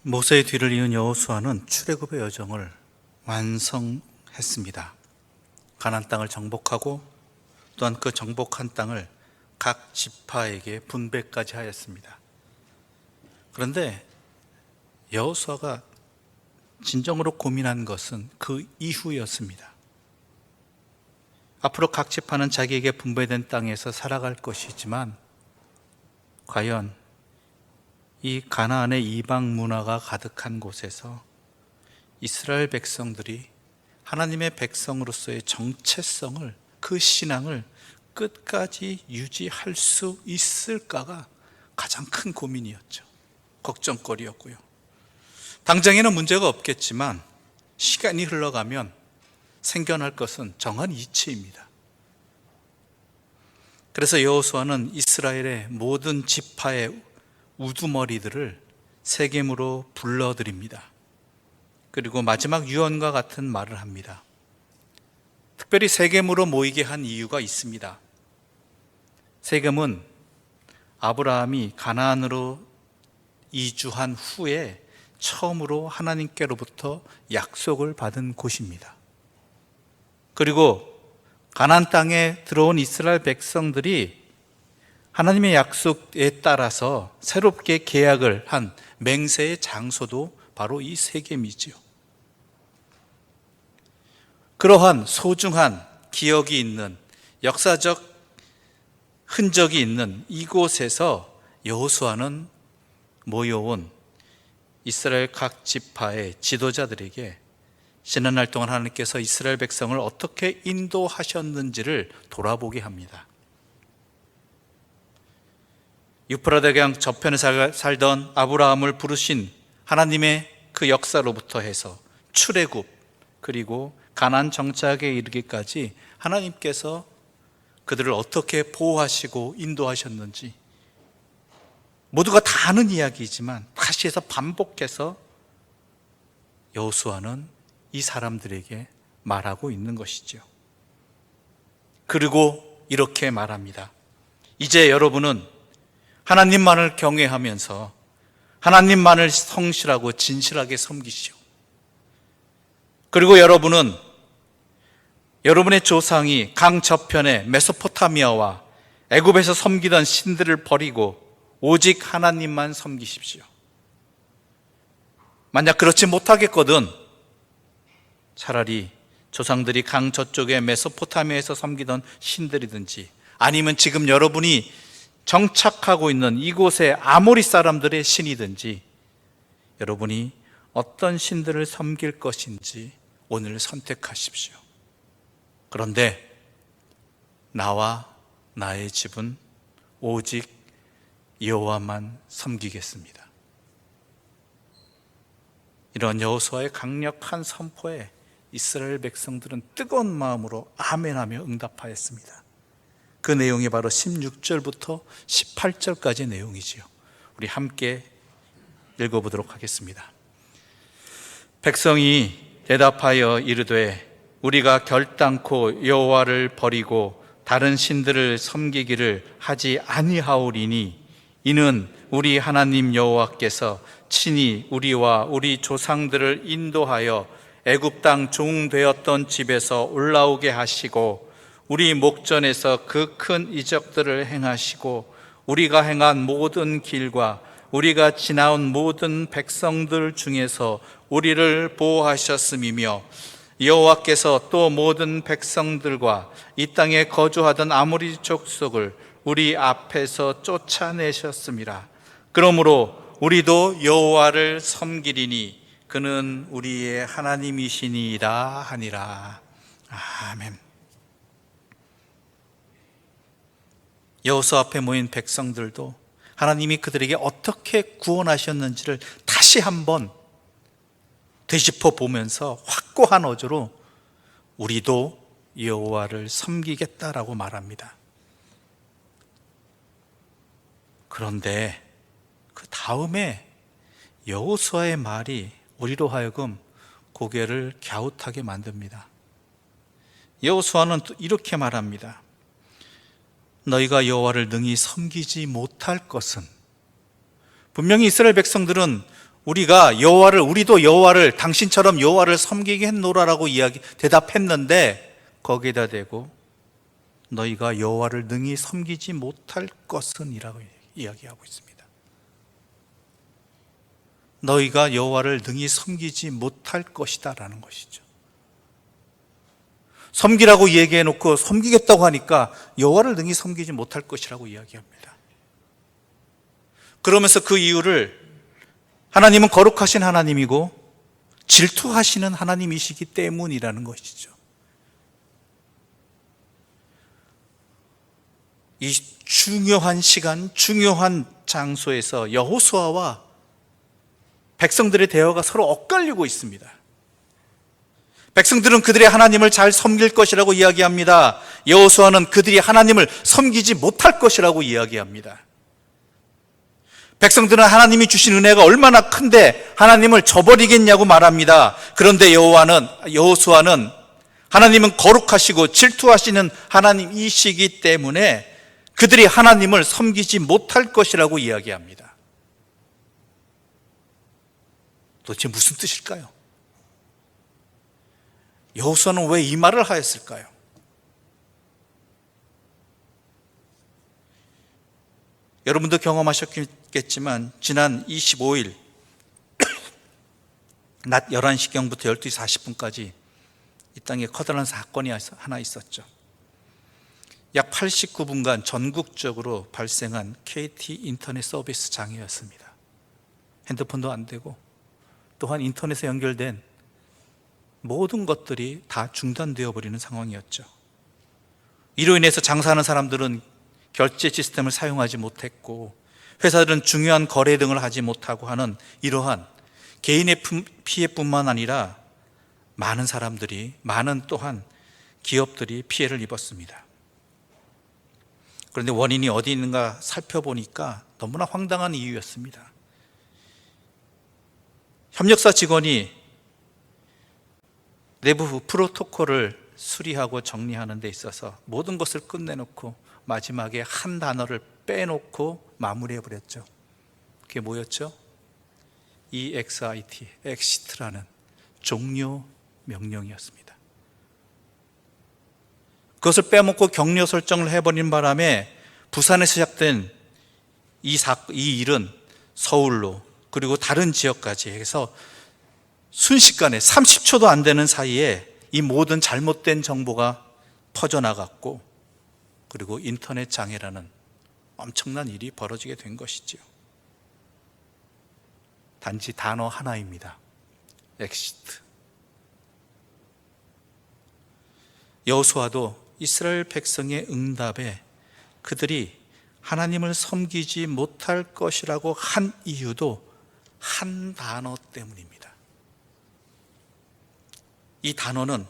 모세의 뒤를 이은 여호수아는 출애굽의 여정을 완성했습니다. 가나안 땅을 정복하고 또한 그 정복한 땅을 각 지파에게 분배까지 하였습니다. 그런데 여호수아가 진정으로 고민한 것은 그 이후였습니다. 앞으로 각 지파는 자기에게 분배된 땅에서 살아갈 것이지만 과연 이 가나안의 이방 문화가 가득한 곳에서 이스라엘 백성들이 하나님의 백성으로서의 정체성을, 그 신앙을 끝까지 유지할 수 있을까가 가장 큰 고민이었죠. 걱정거리였고요. 당장에는 문제가 없겠지만 시간이 흘러가면 생겨날 것은 정한 이치입니다. 그래서 여호수아는 이스라엘의 모든 지파의 우두머리들을 세겜으로 불러들입니다. 그리고 마지막 유언과 같은 말을 합니다. 특별히 세겜으로 모이게 한 이유가 있습니다. 세겜은 아브라함이 가나안으로 이주한 후에 처음으로 하나님께로부터 약속을 받은 곳입니다. 그리고 가나안 땅에 들어온 이스라엘 백성들이 하나님의 약속에 따라서 새롭게 계약을 한 맹세의 장소도 바로 이 세겜이지요. 그러한 소중한 기억이 있는, 역사적 흔적이 있는 이곳에서 여호수아는 모여온 이스라엘 각 지파의 지도자들에게 지난날 동안 하나님께서 이스라엘 백성을 어떻게 인도하셨는지를 돌아보게 합니다. 유프라데강 저편에 살던 아브라함을 부르신 하나님의 그 역사로부터 해서 출애굽, 그리고 가나안 정착에 이르기까지 하나님께서 그들을 어떻게 보호하시고 인도하셨는지 모두가 다 아는 이야기이지만 다시 해서 반복해서 여호수아는 이 사람들에게 말하고 있는 것이죠. 그리고 이렇게 말합니다. 이제 여러분은 하나님만을 경외하면서 하나님만을 성실하고 진실하게 섬기시오. 그리고 여러분은 여러분의 조상이 강 저편의 메소포타미아와 애굽에서 섬기던 신들을 버리고 오직 하나님만 섬기십시오. 만약 그렇지 못하겠거든 차라리 조상들이 강 저쪽의 메소포타미아에서 섬기던 신들이든지 아니면 지금 여러분이 정착하고 있는 이곳의 아모리 사람들의 신이든지 여러분이 어떤 신들을 섬길 것인지 오늘 선택하십시오. 그런데 나와 나의 집은 오직 여호와만 섬기겠습니다. 이런 여호수아의 강력한 선포에 이스라엘 백성들은 뜨거운 마음으로 아멘하며 응답하였습니다. 그 내용이 바로 16절부터 18절까지의 내용이지요. 우리 함께 읽어보도록 하겠습니다. 백성이 대답하여 이르되 우리가 결단코 여호와를 버리고 다른 신들을 섬기기를 하지 아니하오리니 이는 우리 하나님 여호와께서 친히 우리와 우리 조상들을 인도하여 애굽 땅 종되었던 집에서 올라오게 하시고 우리 목전에서 그 큰 이적들을 행하시고 우리가 행한 모든 길과 우리가 지나온 모든 백성들 중에서 우리를 보호하셨음이며 여호와께서 또 모든 백성들과 이 땅에 거주하던 아모리 족속을 우리 앞에서 쫓아내셨습니다. 그러므로 우리도 여호와를 섬기리니 그는 우리의 하나님이시니이다 하니라. 아멘. 여호수아 앞에 모인 백성들도 하나님이 그들에게 어떻게 구원하셨는지를 다시 한번 되짚어 보면서 확고한 어조로 우리도 여호와를 섬기겠다라고 말합니다. 그런데 그 다음에 여호수아의 말이 우리로 하여금 고개를 갸웃하게 만듭니다. 여호수아는 또 이렇게 말합니다. 너희가 여호와를 능히 섬기지 못할 것은, 분명히 이스라엘 백성들은 우리도 여호와를 당신처럼 여호와를 섬기게 했노라라고 대답했는데 거기에다 대고 너희가 여호와를 능히 섬기지 못할 것은이라고 이야기하고 있습니다. 너희가 여호와를 능히 섬기지 못할 것이다라는 것이죠. 섬기라고 얘기해 놓고 섬기겠다고 하니까 여호와를 능히 섬기지 못할 것이라고 이야기합니다. 그러면서 그 이유를 하나님은 거룩하신 하나님이고 질투하시는 하나님이시기 때문이라는 것이죠. 이 중요한 시간, 중요한 장소에서 여호수아와 백성들의 대화가 서로 엇갈리고 있습니다. 백성들은 그들의 하나님을 잘 섬길 것이라고 이야기합니다. 여호수아는 그들이 하나님을 섬기지 못할 것이라고 이야기합니다. 백성들은 하나님이 주신 은혜가 얼마나 큰데 하나님을 저버리겠냐고 말합니다. 그런데 여호수아는 하나님은 거룩하시고 질투하시는 하나님이시기 때문에 그들이 하나님을 섬기지 못할 것이라고 이야기합니다. 도대체 무슨 뜻일까요? 여호수아는 왜 이 말을 하였을까요? 여러분도 경험하셨겠지만 지난 25일 낮 11시경부터 12시 40분까지 이 땅에 커다란 사건이 하나 있었죠. 약 89분간 전국적으로 발생한 KT 인터넷 서비스 장애였습니다. 핸드폰도 안 되고 또한 인터넷에 연결된 모든 것들이 다 중단되어 버리는 상황이었죠. 이로 인해서 장사하는 사람들은 결제 시스템을 사용하지 못했고 회사들은 중요한 거래 등을 하지 못하고 하는 이러한 개인의 피해뿐만 아니라 많은 또한 기업들이 피해를 입었습니다. 그런데 원인이 어디 있는가 살펴보니까 너무나 황당한 이유였습니다. 협력사 직원이 내부 프로토콜을 수리하고 정리하는 데 있어서 모든 것을 끝내놓고 마지막에 한 단어를 빼놓고 마무리해버렸죠. 그게 뭐였죠? EXIT, exit라는 종료 명령이었습니다. 그것을 빼먹고 격려 설정을 해버린 바람에 부산에서 시작된 이 일은 서울로 그리고 다른 지역까지 해서 순식간에 30초도 안 되는 사이에 이 모든 잘못된 정보가 퍼져나갔고 그리고 인터넷 장애라는 엄청난 일이 벌어지게 된 것이지요. 단지 단어 하나입니다. 엑시트. 여호수아도 이스라엘 백성의 응답에 그들이 하나님을 섬기지 못할 것이라고 한 이유도 한 단어 때문입니다. 이 단어는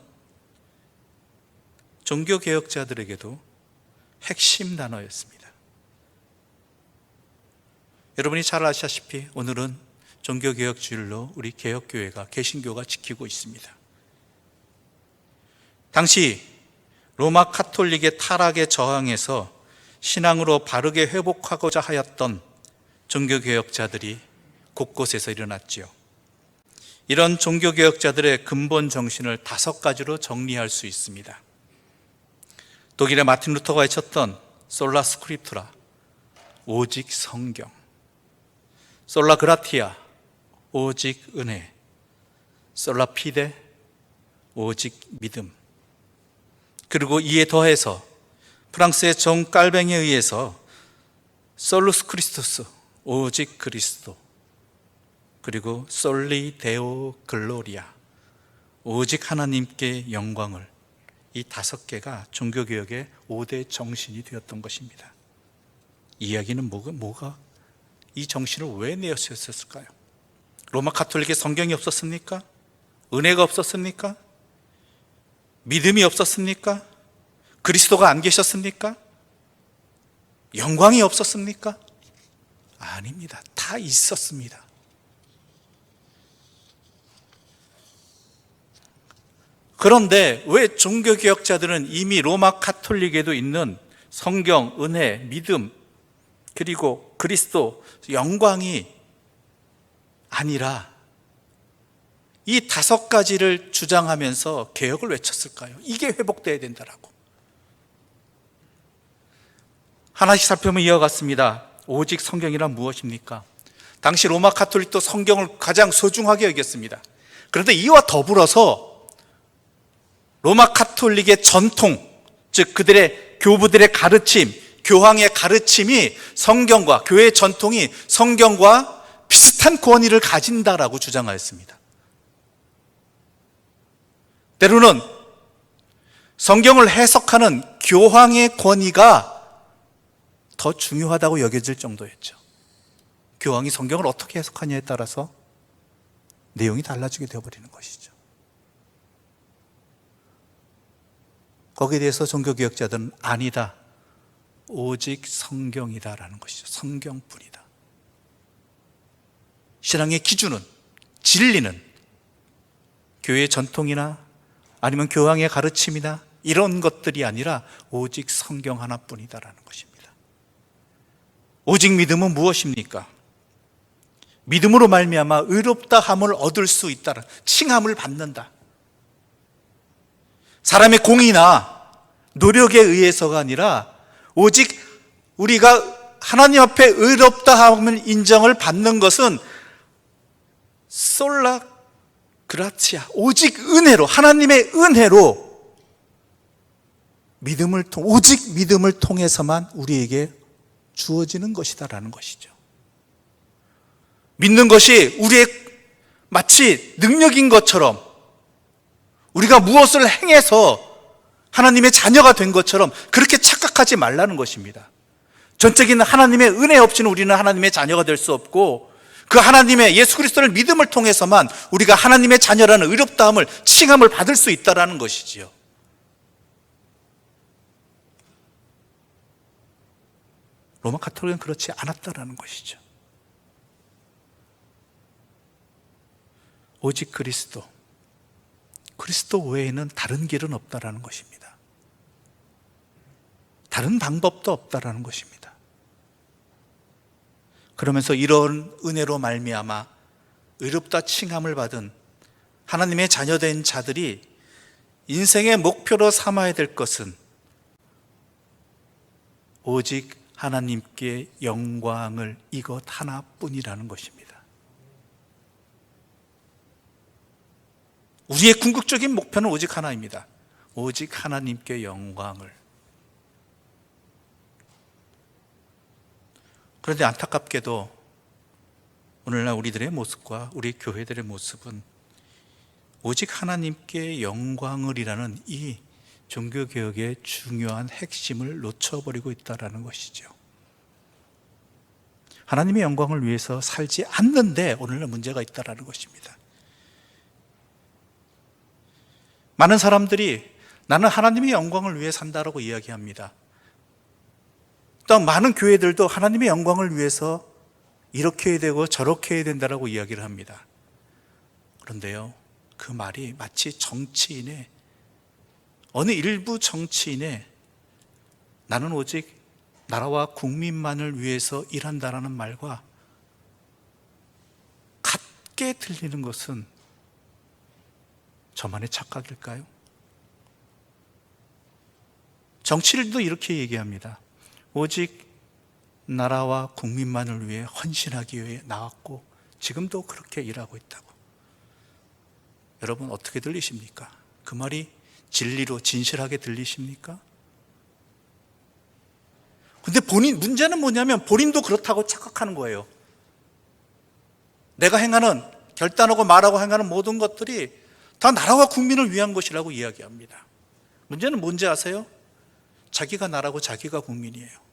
종교개혁자들에게도 핵심 단어였습니다. 여러분이 잘 아시다시피 오늘은 종교개혁주일로 우리 개혁교회가 개신교가 지키고 있습니다. 당시 로마 카톨릭의 타락에 저항해서 신앙으로 바르게 회복하고자 하였던 종교개혁자들이 곳곳에서 일어났지요. 이런 종교개혁자들의 근본 정신을 5가지로 정리할 수 있습니다. 독일의 마틴 루터가 외쳤던 솔라 스크립투라, 오직 성경, 솔라 그라티아, 오직 은혜, 솔라 피데, 오직 믿음. 그리고 이에 더해서 프랑스의 정 깔뱅에 의해서 솔루스 크리스토스, 오직 그리스도, 그리고 솔리 데오 글로리아, 오직 하나님께 영광을, 이 5개가 종교개혁의 5대 정신이 되었던 것입니다. 이야기는 뭐가 이 정신을 왜 내었을까요? 로마 카톨릭에 성경이 없었습니까? 은혜가 없었습니까? 믿음이 없었습니까? 그리스도가 안 계셨습니까? 영광이 없었습니까? 아닙니다. 다 있었습니다. 그런데 왜 종교개혁자들은 이미 로마 카톨릭에도 있는 성경, 은혜, 믿음, 그리고 그리스도, 영광이 아니라 이 5가지를 주장하면서 개혁을 외쳤을까요? 이게 회복돼야 된다라고. 하나씩 살펴보면 이와 같습니다. 오직 성경이란 무엇입니까? 당시 로마 가톨릭도 성경을 가장 소중하게 여겼습니다. 그런데 이와 더불어서 로마 가톨릭의 전통, 즉 그들의 교부들의 가르침, 교황의 가르침이 성경과 교회의 전통이 성경과 비슷한 권위를 가진다라고 주장하였습니다. 때로는 성경을 해석하는 교황의 권위가 더 중요하다고 여겨질 정도였죠. 교황이 성경을 어떻게 해석하냐에 따라서 내용이 달라지게 되어버리는 것이죠. 거기에 대해서 종교개혁자들은 아니다, 오직 성경이다라는 것이죠. 성경뿐이다. 신앙의 기준은, 진리는 교회의 전통이나 아니면 교황의 가르침이나 이런 것들이 아니라 오직 성경 하나뿐이다라는 것입니다. 오직 믿음은 무엇입니까? 믿음으로 말미암아 의롭다함을 얻을 수 있다는, 칭함을 받는다. 사람의 공이나 노력에 의해서가 아니라 오직 우리가 하나님 앞에 의롭다함을 인정을 받는 것은 솔라 그라치아, 오직 은혜로, 하나님의 은혜로 오직 믿음을 통해서만 우리에게 주어지는 것이다라는 것이죠. 믿는 것이 우리의 마치 능력인 것처럼, 우리가 무엇을 행해서 하나님의 자녀가 된 것처럼 그렇게 착각하지 말라는 것입니다. 전적인 하나님의 은혜 없이는 우리는 하나님의 자녀가 될 수 없고, 그 하나님의 예수 그리스도를 믿음을 통해서만 우리가 하나님의 자녀라는 의롭다함을, 칭함을 받을 수 있다라는 것이지요. 로마 가톨릭은 그렇지 않았다라는 것이죠. 오직 그리스도 외에는 다른 길은 없다라는 것입니다. 다른 방법도 없다라는 것입니다. 그러면서 이런 은혜로 말미암아 의롭다 칭함을 받은 하나님의 자녀된 자들이 인생의 목표로 삼아야 될 것은 오직 하나님께 영광을 이것 하나뿐이라는 것입니다. 우리의 궁극적인 목표는 오직 하나입니다. 오직 하나님께 영광을. 그런데 안타깝게도 오늘날 우리들의 모습과 우리 교회들의 모습은 오직 하나님께 영광을이라는 이 종교개혁의 중요한 핵심을 놓쳐버리고 있다는 것이죠. 하나님의 영광을 위해서 살지 않는데 오늘날 문제가 있다는 것입니다. 많은 사람들이 나는 하나님의 영광을 위해 산다라고 이야기합니다. 또 많은 교회들도 하나님의 영광을 위해서 이렇게 해야 되고 저렇게 해야 된다라고 이야기를 합니다. 그런데요, 그 말이 마치 어느 일부 정치인의 나는 오직 나라와 국민만을 위해서 일한다라는 말과 같게 들리는 것은 저만의 착각일까요? 정치인도 이렇게 얘기합니다. 오직 나라와 국민만을 위해 헌신하기 위해 나왔고 지금도 그렇게 일하고 있다고. 여러분 어떻게 들리십니까? 그 말이 진리로 진실하게 들리십니까? 근데 문제는 뭐냐면 본인도 그렇다고 착각하는 거예요. 내가 결단하고 말하고 행하는 모든 것들이 다 나라와 국민을 위한 것이라고 이야기합니다. 문제는 뭔지 아세요? 자기가 나라고 자기가 국민이에요.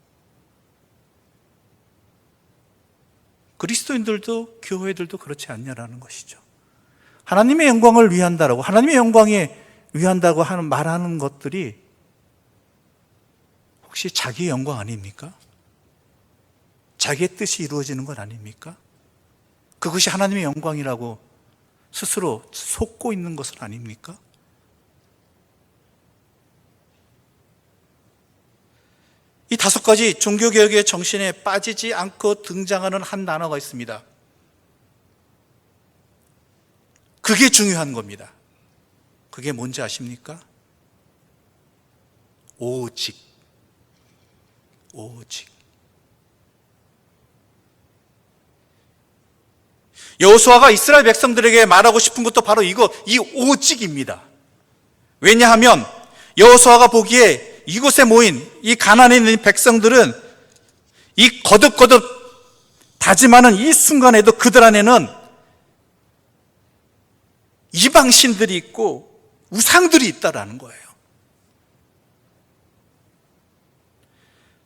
그리스도인들도 교회들도 그렇지 않냐라는 것이죠. 하나님의 영광을 위한다라고, 하나님의 영광에 위한다고 말하는 것들이 혹시 자기의 영광 아닙니까? 자기의 뜻이 이루어지는 것 아닙니까? 그것이 하나님의 영광이라고 스스로 속고 있는 것은 아닙니까? 이 5가지 종교개혁의 정신에 빠지지 않고 등장하는 한 단어가 있습니다. 그게 중요한 겁니다. 그게 뭔지 아십니까? 오직. 여호수아가 이스라엘 백성들에게 말하고 싶은 것도 바로 이 오직입니다. 왜냐하면 여호수아가 보기에 이곳에 모인 이 가나안에 있는 백성들은 이 거듭거듭 다짐하는 이 순간에도 그들 안에는 이방신들이 있고 우상들이 있다라는 거예요.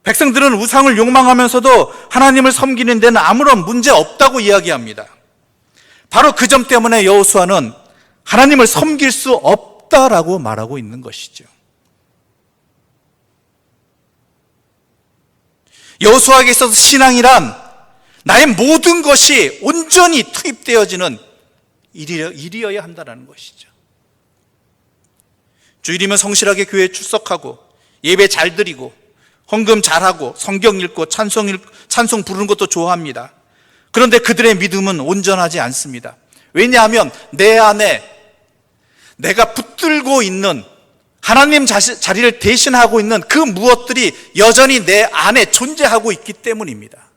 백성들은 우상을 욕망하면서도 하나님을 섬기는 데는 아무런 문제 없다고 이야기합니다. 바로 그 점 때문에 여호수아는 하나님을 섬길 수 없다라고 말하고 있는 것이죠. 여호수아에게 있어서 신앙이란 나의 모든 것이 온전히 투입되어지는 일이어야 한다는 것이죠. 주일이면 성실하게 교회에 출석하고 예배 잘 드리고 헌금 잘하고 성경 읽고 찬송 부르는 것도 좋아합니다. 그런데 그들의 믿음은 온전하지 않습니다. 왜냐하면 내 안에 내가 붙들고 있는 하나님 자리를 대신하고 있는 그 무엇들이 여전히 내 안에 존재하고 있기 때문입니다.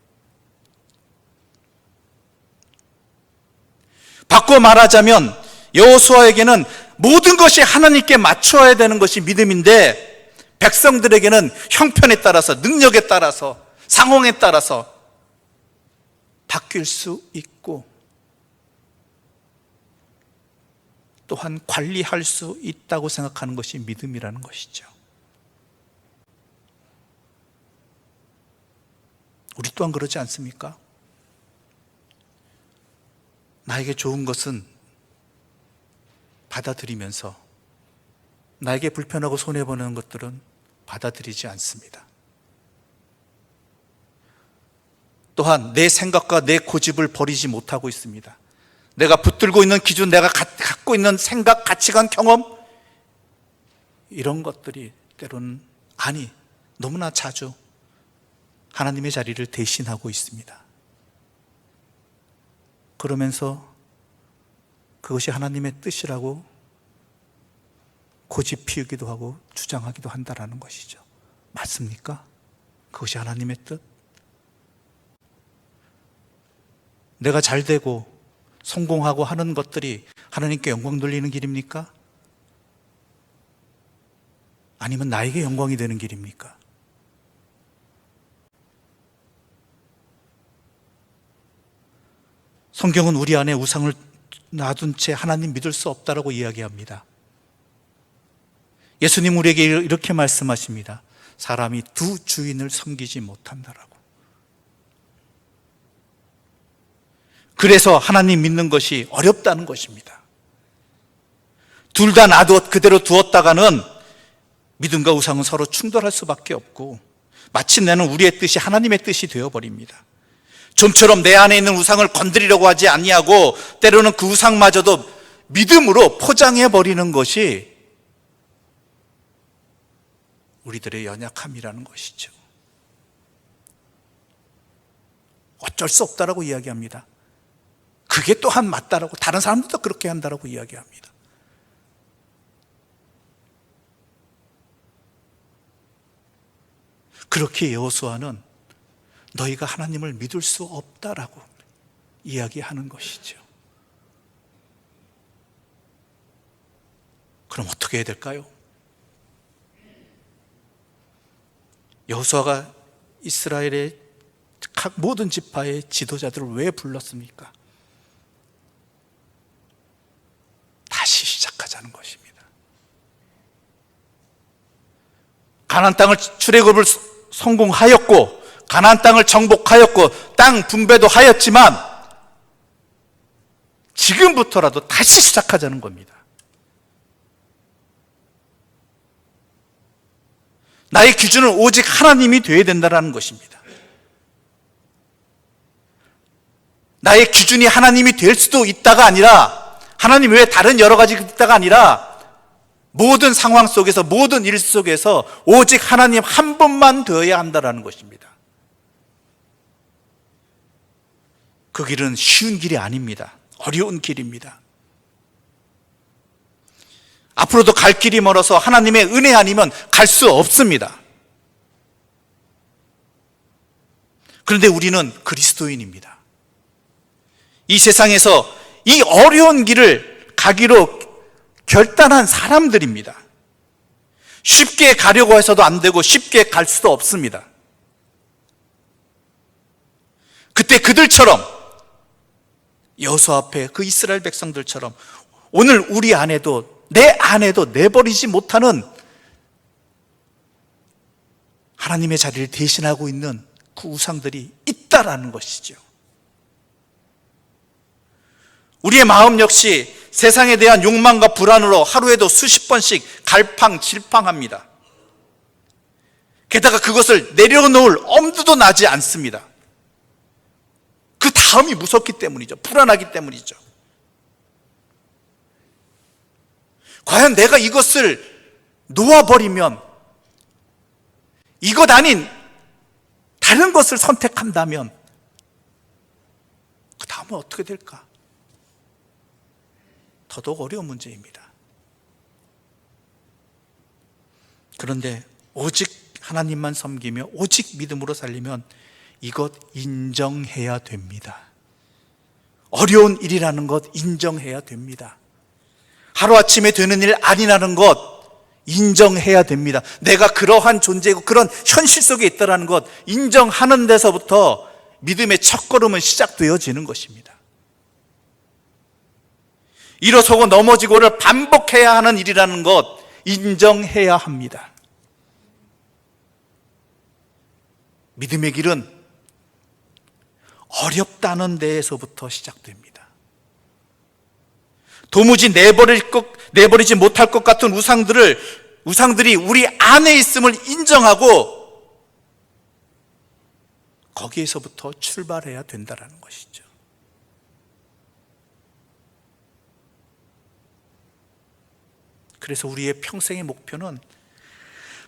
바꿔 말하자면 여호수아에게는 모든 것이 하나님께 맞춰야 되는 것이 믿음인데 백성들에게는 형편에 따라서 능력에 따라서 상황에 따라서 바뀔 수 있고 또한 관리할 수 있다고 생각하는 것이 믿음이라는 것이죠. 우리 또한 그러지 않습니까? 나에게 좋은 것은 받아들이면서 나에게 불편하고 손해보는 것들은 받아들이지 않습니다. 또한 내 생각과 내 고집을 버리지 못하고 있습니다. 내가 붙들고 있는 기준, 내가 갖고 있는 생각, 가치관, 경험 이런 것들이 때로는 너무나 자주 하나님의 자리를 대신하고 있습니다. 그러면서 그것이 하나님의 뜻이라고 고집 피우기도 하고 주장하기도 한다라는 것이죠. 맞습니까? 그것이 하나님의 뜻? 내가 잘 되고 성공하고 하는 것들이 하나님께 영광 돌리는 길입니까? 아니면 나에게 영광이 되는 길입니까? 성경은 우리 안에 우상을 놔둔 채 하나님 믿을 수 없다라고 이야기합니다. 예수님 우리에게 이렇게 말씀하십니다. 사람이 두 주인을 섬기지 못한다라고. 그래서 하나님 믿는 것이 어렵다는 것입니다. 둘 다 그대로 두었다가는 믿음과 우상은 서로 충돌할 수밖에 없고 마침내는 우리의 뜻이 하나님의 뜻이 되어버립니다. 좀처럼 내 안에 있는 우상을 건드리려고 하지 아니하고 때로는 그 우상마저도 믿음으로 포장해버리는 것이 우리들의 연약함이라는 것이죠. 어쩔 수 없다라고 이야기합니다. 그게 또한 맞다라고, 다른 사람들도 그렇게 한다라고 이야기합니다. 그렇게 여호수아는 너희가 하나님을 믿을 수 없다라고 이야기하는 것이죠. 그럼 어떻게 해야 될까요? 여호수아가 이스라엘의 각 모든 지파의 지도자들을 왜 불렀습니까? 다시 시작하자는 것입니다. 가나안 땅을 출애굽을 성공하였고 가나안 땅을 정복하였고 땅 분배도 하였지만 지금부터라도 다시 시작하자는 겁니다. 나의 기준은 오직 하나님이 되어야 된다는 것입니다. 나의 기준이 하나님이 될 수도 있다가 아니라 하나님 외에 다른 여러 가지가 있다가 아니라 모든 상황 속에서 모든 일 속에서 오직 하나님 한 분만 되어야 한다는 것입니다. 그 길은 쉬운 길이 아닙니다. 어려운 길입니다. 앞으로도 갈 길이 멀어서 하나님의 은혜 아니면 갈 수 없습니다. 그런데 우리는 그리스도인입니다. 이 세상에서 이 어려운 길을 가기로 결단한 사람들입니다. 쉽게 가려고 해서도 안 되고 쉽게 갈 수도 없습니다. 그때 그들처럼, 여호수아 앞에 그 이스라엘 백성들처럼 오늘 우리 안에도, 내 안에도 내버리지 못하는 하나님의 자리를 대신하고 있는 그 우상들이 있다라는 것이죠. 우리의 마음 역시 세상에 대한 욕망과 불안으로 하루에도 수십 번씩 갈팡질팡합니다. 게다가 그것을 내려놓을 엄두도 나지 않습니다. 그 다음이 무섭기 때문이죠. 불안하기 때문이죠. 과연 내가 이것을 놓아버리면, 이것 아닌 다른 것을 선택한다면 그 다음은 어떻게 될까? 더더욱 어려운 문제입니다. 그런데 오직 하나님만 섬기며 오직 믿음으로 살리면 이것 인정해야 됩니다. 어려운 일이라는 것 인정해야 됩니다. 하루아침에 되는 일 아니라는 것 인정해야 됩니다. 내가 그러한 존재고 그런 현실 속에 있다는 것 인정하는 데서부터 믿음의 첫걸음은 시작되어지는 것입니다. 일어서고 넘어지고를 반복해야 하는 일이라는 것 인정해야 합니다. 믿음의 길은 어렵다는 데에서부터 시작됩니다. 도무지 내버리지 못할 것 같은 우상들이 우리 안에 있음을 인정하고 거기에서부터 출발해야 된다는 것이죠. 그래서 우리의 평생의 목표는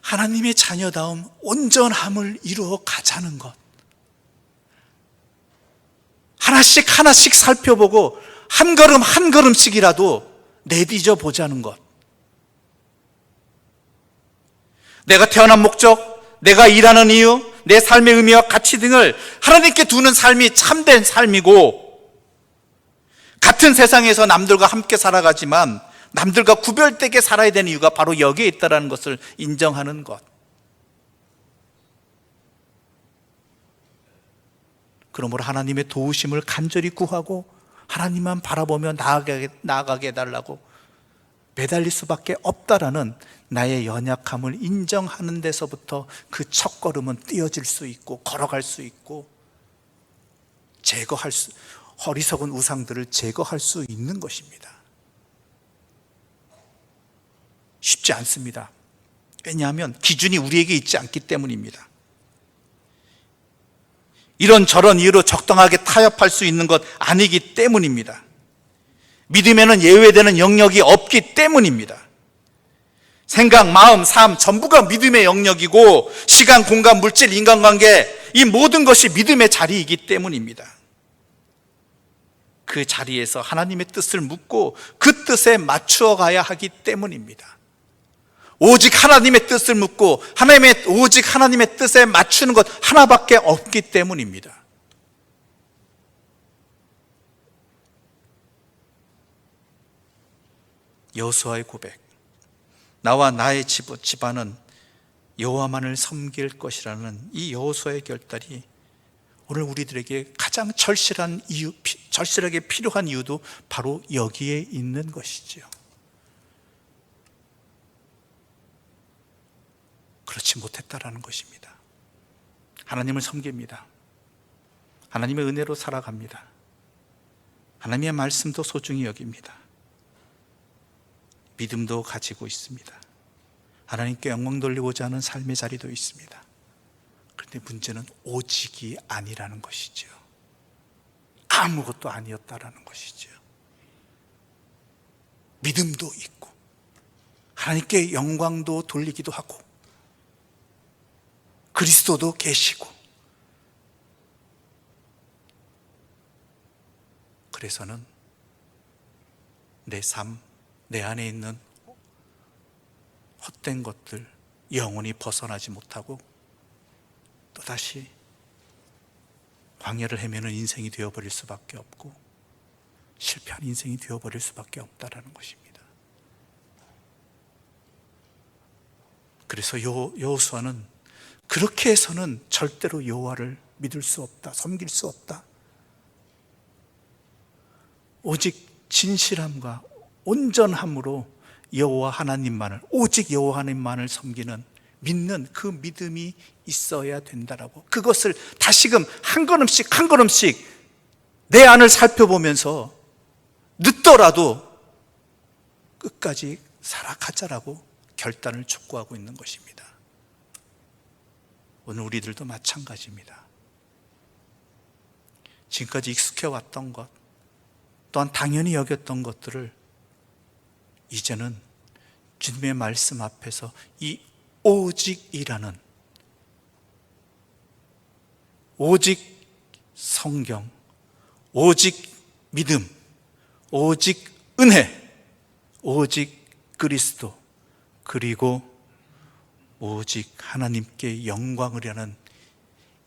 하나님의 자녀다움, 온전함을 이루어 가자는 것. 하나씩 하나씩 살펴보고 한 걸음 한 걸음씩이라도 내디져 보자는 것. 내가 태어난 목적, 내가 일하는 이유, 내 삶의 의미와 가치 등을 하나님께 두는 삶이 참된 삶이고, 같은 세상에서 남들과 함께 살아가지만 남들과 구별되게 살아야 되는 이유가 바로 여기에 있다는 것을 인정하는 것. 그러므로 하나님의 도우심을 간절히 구하고 하나님만 바라보며 나아가게 해달라고 매달릴 수밖에 없다라는 나의 연약함을 인정하는 데서부터 그 첫걸음은 띄어질 수 있고 걸어갈 수 있고 어리석은 우상들을 제거할 수 있는 것입니다. 쉽지 않습니다. 왜냐하면 기준이 우리에게 있지 않기 때문입니다. 이런저런 이유로 적당하게 타협할 수 있는 것 아니기 때문입니다. 믿음에는 예외되는 영역이 없기 때문입니다. 생각, 마음, 삶 전부가 믿음의 영역이고 시간, 공간, 물질, 인간관계 이 모든 것이 믿음의 자리이기 때문입니다. 그 자리에서 하나님의 뜻을 묻고 그 뜻에 맞추어 가야 하기 때문입니다. 오직 하나님의 뜻을 묻고 오직 하나님의 뜻에 맞추는 것 하나밖에 없기 때문입니다. 여호수아의 고백, 나와 나의 집안은 여호와만을 섬길 것이라는 이 여호수아의 결단이 오늘 우리들에게 가장 절실하게 필요한 이유도 바로 여기에 있는 것이지요. 그렇지 못했다라는 것입니다. 하나님을 섬깁니다. 하나님의 은혜로 살아갑니다. 하나님의 말씀도 소중히 여깁니다. 믿음도 가지고 있습니다. 하나님께 영광 돌리고자 하는 삶의 자리도 있습니다. 그런데 문제는 오직이 아니라는 것이죠. 아무것도 아니었다라는 것이죠. 믿음도 있고 하나님께 영광도 돌리기도 하고 그리스도도 계시고, 그래서는 내 삶, 내 안에 있는 헛된 것들 영원히 벗어나지 못하고 또다시 광야를 헤매는 인생이 되어버릴 수밖에 없고 실패한 인생이 되어버릴 수밖에 없다라는 것입니다. 그래서 여호수아는 그렇게 해서는 절대로 여호와를 믿을 수 없다, 섬길 수 없다. 오직 진실함과 온전함으로 여호와 하나님만을, 오직 여호와 하나님만을 섬기는, 믿는 그 믿음이 있어야 된다라고, 그것을 다시금 한 걸음씩 한 걸음씩 내 안을 살펴보면서 늦더라도 끝까지 살아가자라고 결단을 촉구하고 있는 것입니다. 오늘 우리들도 마찬가지입니다. 지금까지 익숙해왔던 것, 또한 당연히 여겼던 것들을 이제는 주님의 말씀 앞에서 이 오직이라는, 오직 성경, 오직 믿음, 오직 은혜, 오직 그리스도, 그리고 오직 하나님께 영광을 하는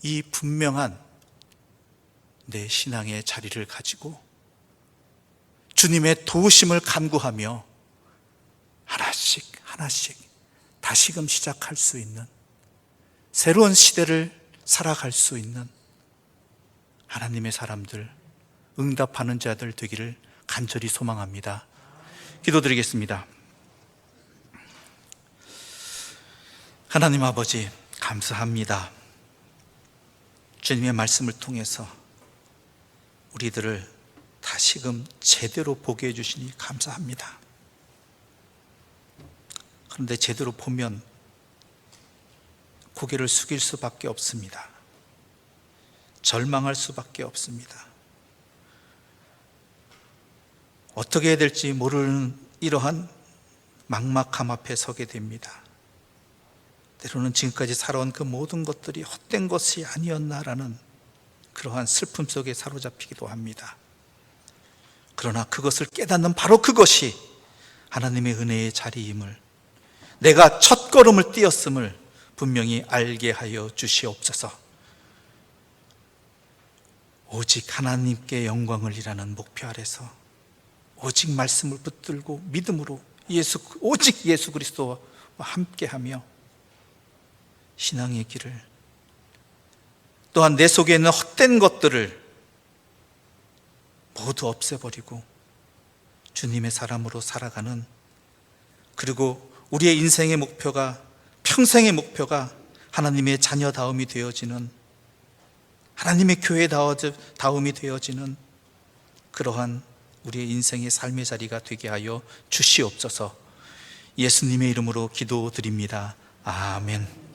이 분명한 내 신앙의 자리를 가지고 주님의 도우심을 간구하며 하나씩 하나씩 다시금 시작할 수 있는, 새로운 시대를 살아갈 수 있는 하나님의 사람들, 응답하는 자들 되기를 간절히 소망합니다. 기도드리겠습니다. 하나님 아버지, 감사합니다. 주님의 말씀을 통해서 우리들을 다시금 제대로 보게 해주시니 감사합니다. 그런데 제대로 보면 고개를 숙일 수밖에 없습니다. 절망할 수밖에 없습니다. 어떻게 해야 될지 모르는 이러한 막막함 앞에 서게 됩니다. 때로는 지금까지 살아온 그 모든 것들이 헛된 것이 아니었나라는 그러한 슬픔 속에 사로잡히기도 합니다. 그러나 그것을 깨닫는 바로 그것이 하나님의 은혜의 자리임을, 내가 첫 걸음을 띄었음을 분명히 알게 하여 주시옵소서. 오직 하나님께 영광을 이라는 목표 아래서 오직 말씀을 붙들고 믿음으로 오직 예수 그리스도와 함께하며 신앙의 길을, 또한 내 속에 있는 헛된 것들을 모두 없애버리고 주님의 사람으로 살아가는, 그리고 우리의 인생의 목표가, 평생의 목표가 하나님의 자녀다움이 되어지는, 하나님의 교회다움이 되어지는 그러한 우리의 인생의 삶의 자리가 되게 하여 주시옵소서. 예수님의 이름으로 기도드립니다. 아멘.